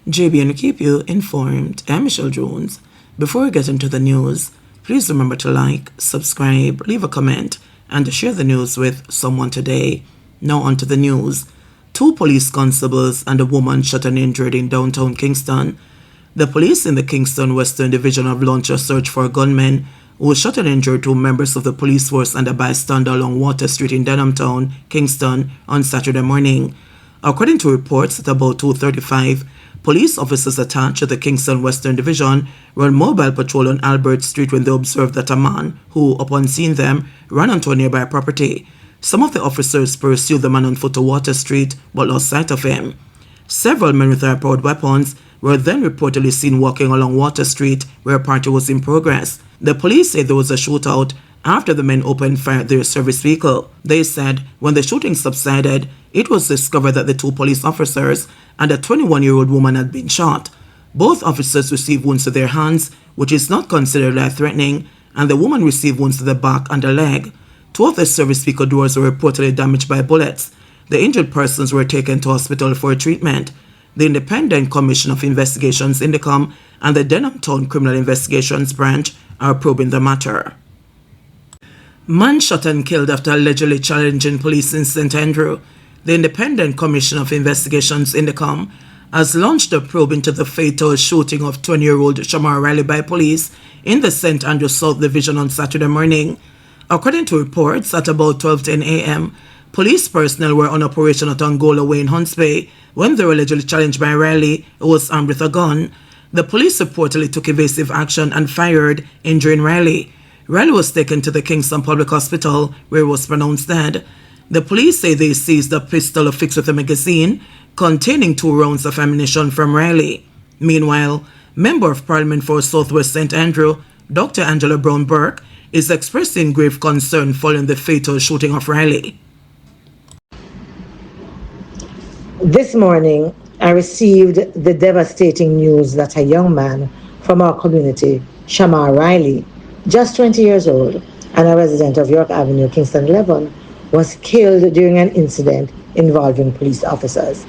JBNN keep you informed. I'm Michelle Jones. Before we get into the news, please remember to like, subscribe, leave a comment, and share the news with someone today. Now on to the news. 2 police constables and a woman shot and injured in downtown Kingston. The police in the Kingston Western Division have launched a search for a gunman who shot and injured 2 members of the police force and a bystander along Water Street in Denhamtown, Kingston, on Saturday morning. According to reports, at about 2:35, police officers attached to the Kingston Western Division were on mobile patrol on Albert Street when they observed that a man, who, upon seeing them, ran onto a nearby property. Some of the officers pursued the man on foot to Water Street but lost sight of him. Several men with high-powered weapons were then reportedly seen walking along Water Street where a party was in progress. The police say there was a shootout after the men opened fire at their service vehicle. They said when the shooting subsided, it was discovered that the 2 police officers and a 21-year-old woman had been shot. Both officers received wounds to their hands, which is not considered life-threatening, and the woman received wounds to the back and the leg. 2 of the service vehicle doors were reportedly damaged by bullets. The injured persons were taken to hospital for treatment. The Independent Commission of Investigations (INDECOM) and the Denhamtown Criminal Investigations Branch are probing the matter. Man shot and killed after allegedly challenging police in St. Andrew. The Independent Commission of Investigations (INDECOM) has launched a probe into the fatal shooting of 20-year-old Shamar Riley by police in the St. Andrew South Division on Saturday morning. According to reports, at about 12:10 a.m., police personnel were on operation at Angola Way in Hunts Bay when they were allegedly challenged by Riley, who was armed with a gun. The police reportedly took evasive action and fired, injuring Riley. Riley was taken to the Kingston Public Hospital, where he was pronounced dead. The police say they seized a pistol affixed with a magazine containing 2 rounds of ammunition from Riley. Meanwhile, Member of Parliament for South West St. Andrew, Dr. Angela Brown Burke, is expressing grave concern following the fatal shooting of Riley. This morning, I received the devastating news that a young man from our community, Shamar Riley, just 20 years old and a resident of York Avenue, Kingston 11, was killed during an incident involving police officers.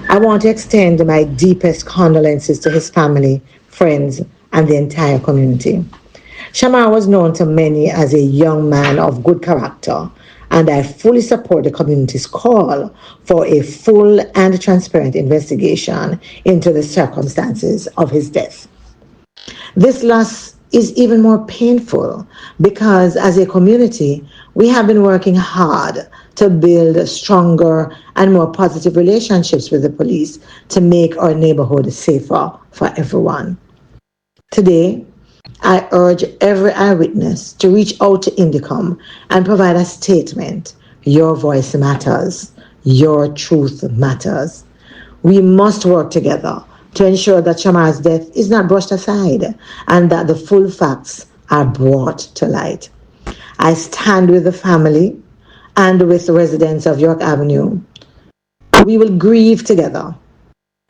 I want to extend my deepest condolences to his family, friends, and the entire community. Shamar was known to many as a young man of good character, and I fully support the community's call for a full and transparent investigation into the circumstances of his death. This loss is even more painful because as a community, we have been working hard to build stronger and more positive relationships with the police to make our neighborhood safer for everyone. Today, I urge every eyewitness to reach out to INDECOM and provide a statement. Your voice matters. Your truth matters. We must work together to ensure that Shamar's death is not brushed aside and that the full facts are brought to light. I stand with the family and with the residents of York Avenue. We will grieve together.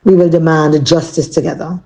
We will demand justice together.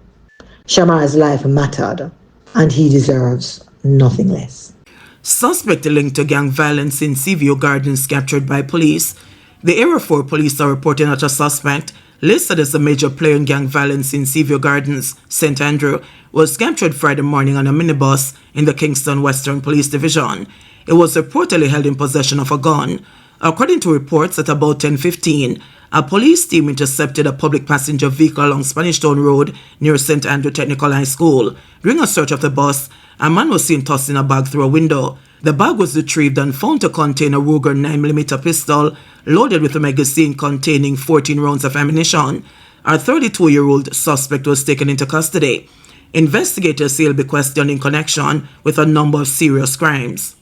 Shamar's life mattered, and he deserves nothing less. Suspect linked to gang violence in Seaview Gardens captured by police. The Area 4 police are reporting that a suspect, listed as a major player in gang violence in Seaview Gardens, St. Andrew, was captured Friday morning on a minibus in the Kingston Western Police Division. It was reportedly held in possession of a gun. According to reports, at about 10:15, a police team intercepted a public passenger vehicle along Spanish Town Road near St. Andrew Technical High School. During a search of the bus, a man was seen tossing a bag through a window. The bag was retrieved and found to contain a Ruger 9mm pistol loaded with a magazine containing 14 rounds of ammunition. A 32-year-old suspect was taken into custody. Investigators say he'll be questioned in connection with a number of serious crimes.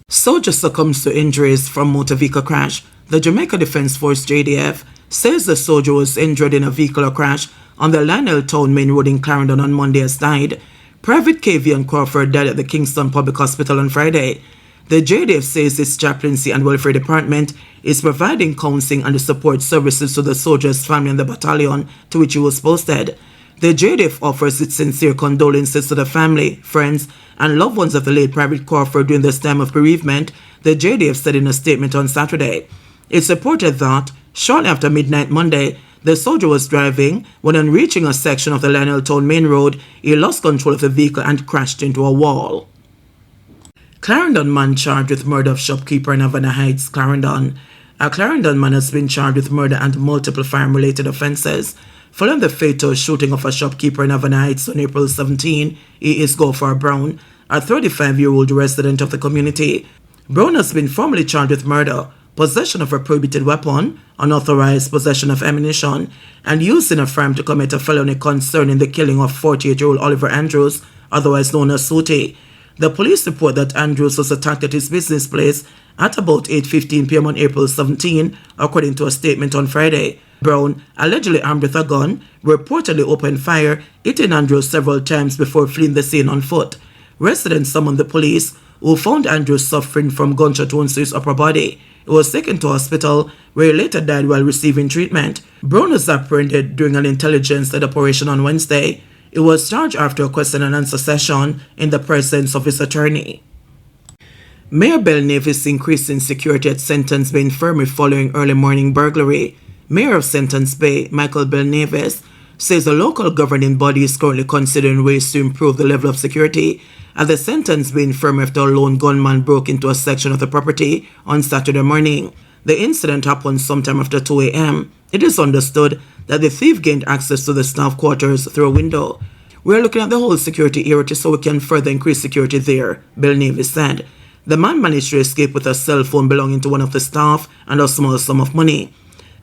Soldier succumbs to injuries from motor vehicle crash. The Jamaica Defense Force JDF says the soldier was injured in a vehicular crash on the Lionel Town Main Road in Clarendon on Monday has died. Private KV Crawford died at the Kingston Public Hospital on Friday. The JDF says its chaplaincy and welfare department is providing counseling and support services to the soldier's family and the battalion to which he was posted. The JDF offers its sincere condolences to the family, friends, and loved ones of the late Private Crawford during this time of bereavement, the JDF said in a statement on Saturday. It's reported that, shortly after midnight Monday, The soldier was driving when, on reaching a section of the Lionel Town main road, he lost control of the vehicle and crashed into a wall. Clarendon man charged with murder of shopkeeper in Havana Heights, Clarendon. A Clarendon man has been charged with murder and multiple firearm-related offences. Following the fatal shooting of a shopkeeper in Havana Heights on April 17, he is Gopher Brown, a 35-year-old resident of the community. Brown has been formally charged with murder, possession of a prohibited weapon, unauthorized possession of ammunition, and using a firearm to commit a felony concerning the killing of 48-year-old Oliver Andrews, otherwise known as Sooty. The police report that Andrews was attacked at his business place at about 8:15 p.m. on April 17, according to a statement on Friday. Brown, allegedly armed with a gun, reportedly opened fire, hitting Andrews several times before fleeing the scene on foot. Residents summoned the police, who found Andrews suffering from gunshot wounds to his upper body. He was taken to hospital, where he later died while receiving treatment. Brown was apprehended during an intelligence-led operation on Wednesday. He was charged after a question and answer session in the presence of his attorney. Mayor Belknap is increasing security at Sentence Bay Infirmary following early morning burglary. Mayor of Sentence Bay, Michael Belknap, says the local governing body is currently considering ways to improve the level of security at the Sentence Bay Infirmary after a lone gunman broke into a section of the property on Saturday morning. The incident happened sometime after 2 a.m. It is understood that the thief gained access to the staff quarters through a window. We are looking at the whole security area so we can further increase security there, Belknap said. The man managed to escape with a cell phone belonging to one of the staff and a small sum of money.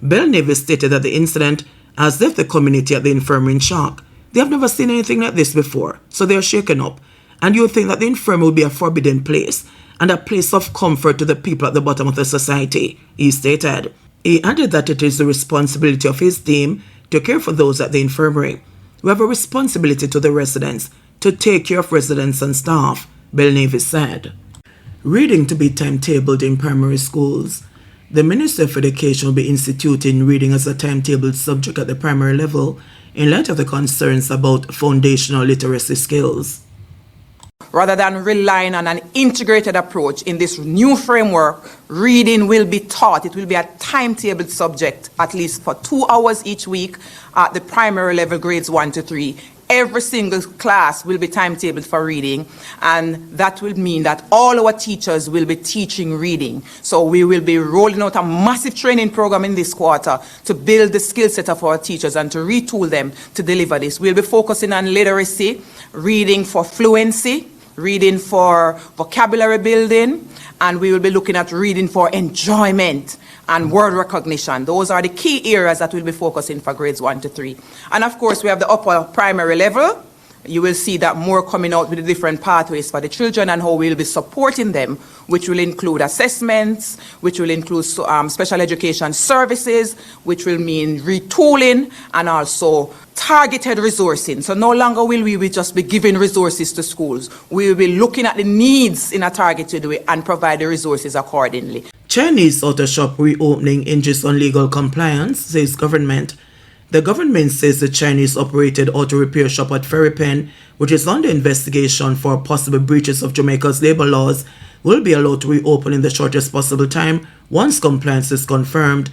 Belknap stated that the incident has left the community at the infirmary in shock. They have never seen anything like this before, so they are shaken up. And you think that the infirmary will be a forbidden place and a place of comfort to the people at the bottom of the society, he stated. He added that it is the responsibility of his team to care for those at the infirmary. We have a responsibility to the residents to take care of residents and staff, Belknap said. Reading to be timetabled in primary schools. The Ministry of Education will be instituting reading as a timetabled subject at the primary level in light of the concerns about foundational literacy skills. Rather than relying on an integrated approach in this new framework, reading will be taught. It will be a timetabled subject, at least for 2 hours each week at the primary level, grades 1 to 3. Every single class will be timetabled for reading, and that will mean that all our teachers will be teaching reading. So we will be rolling out a massive training program in this quarter to build the skill set of our teachers and to retool them to deliver this. We'll be focusing on literacy, reading for fluency, reading for vocabulary building, and we will be looking at reading for enjoyment and word recognition. Those are the key areas that we'll be focusing for grades 1 to 3. And of course, we have the upper primary level. You will see that more coming out with the different pathways for the children and how we'll be supporting them, which will include assessments, which will include special education services, which will mean retooling and also targeted resourcing. So no longer will we just be giving resources to schools. We will be looking at the needs in a targeted way and provide the resources accordingly. Chinese auto shop reopening hinges on legal compliance, says government. The government says the Chinese-operated auto repair shop at Ferry Pen, which is under investigation for possible breaches of Jamaica's labor laws, will be allowed to reopen in the shortest possible time once compliance is confirmed.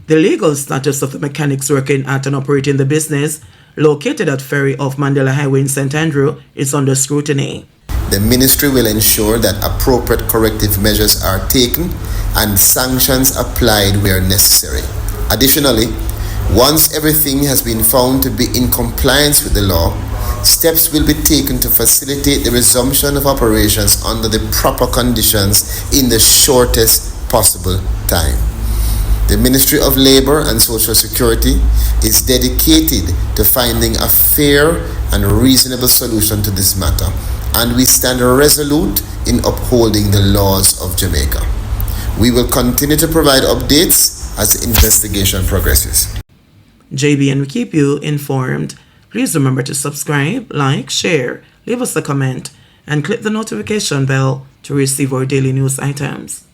The legal status of the mechanics working at and operating the business, located at Ferry off Mandela Highway in St. Andrew, is under scrutiny. The ministry will ensure that appropriate corrective measures are taken and sanctions applied where necessary. Additionally, once everything has been found to be in compliance with the law, steps will be taken to facilitate the resumption of operations under the proper conditions in the shortest possible time. The Ministry of Labour and Social Security is dedicated to finding a fair and reasonable solution to this matter, and we stand resolute in upholding the laws of Jamaica. We will continue to provide updates as the investigation progresses. JBNN will keep you informed. Please remember to subscribe, like, share, leave us a comment, and click the notification bell to receive our daily news items.